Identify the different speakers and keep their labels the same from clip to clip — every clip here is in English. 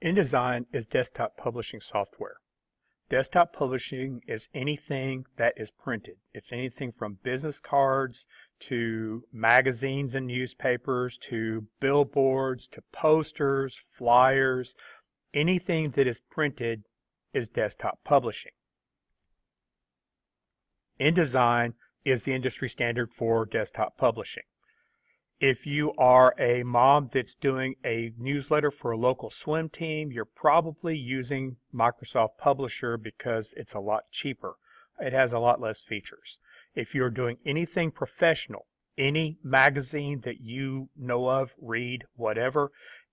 Speaker 1: InDesign is desktop publishing software. Desktop publishing is anything that is printed. It's anything from business cards to magazines and newspapers to billboards to posters, flyers. Anything that is printed is desktop publishing. InDesign is the industry standard for desktop publishing. If you are a mom that's doing a newsletter for a local swim team, you're probably using Microsoft Publisher because it's a lot cheaper. It has a lot less features. If you're doing anything professional, any magazine that you know of, read, whatever,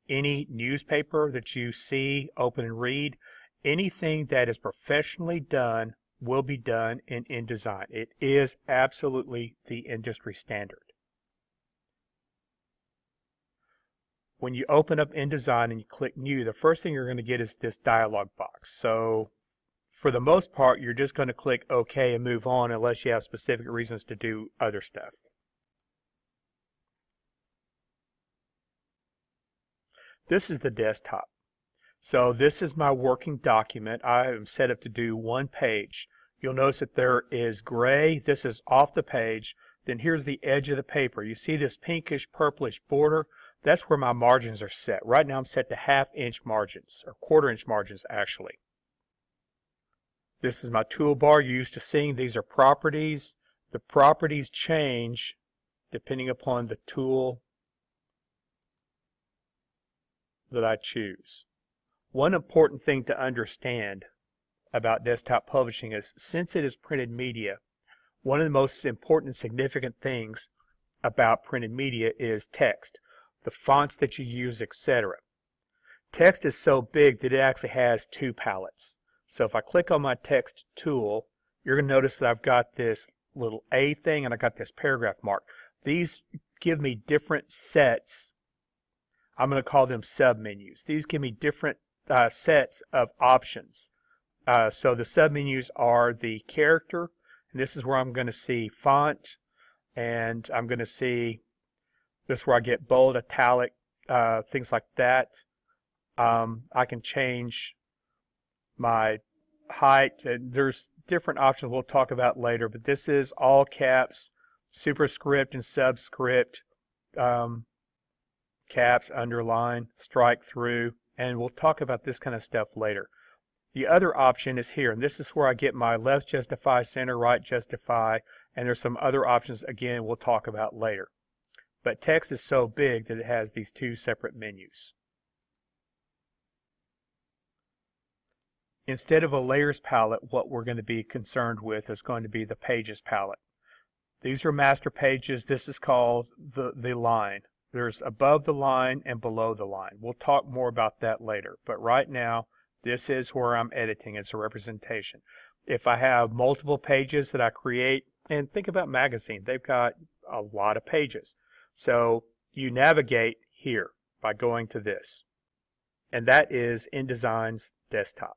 Speaker 1: any newspaper that you see, open and read, anything that is professionally done will be done in InDesign. It is absolutely the industry standard. When you open up InDesign and you click New, the first thing you're going to get is this dialog box. So for the most part, you're just going to click OK and move on unless you have specific reasons to do other stuff. This is the desktop. So this is my working document. I am set up to do one page. You'll notice that there is gray. This is off the page. Then here's the edge of the paper. You see this pinkish purplish border? That's where my margins are set. Right now I'm set to 1/2 inch margins, or 1/4 inch margins actually. This is my toolbar. You're used to seeing these are properties. The properties change depending upon the tool that I choose. One important thing to understand about desktop publishing is, since it is printed media, one of the most important and significant things about printed media is text, the fonts that you use, etc. Text is so big that it actually has two palettes. So if I click on my text tool, you're going to notice that I've got this little A thing and I got this paragraph mark. These give me different sets. I'm going to call them submenus. These give me different sets of options. So the submenus are the character, and this is where I'm going to see font, and I'm going to see this is where I get bold, italic, things like that. I can change my height. There's different options we'll talk about later, but this is all caps, superscript and subscript, caps, underline, strike through, and we'll talk about this kind of stuff later. The other option is here, and this is where I get my left justify, center, right justify, and there's some other options, again, we'll talk about later. But text is so big that it has these two separate menus. Instead of a layers palette, what we're going to be concerned with is going to be the pages palette. These are master pages. This is called the line. There's above the line and below the line. We'll talk more about that later. But right now, this is where I'm editing. It's a representation. If I have multiple pages that I create, and think about magazine, they've got a lot of pages. So you navigate here by going to this. And that is InDesign's desktop.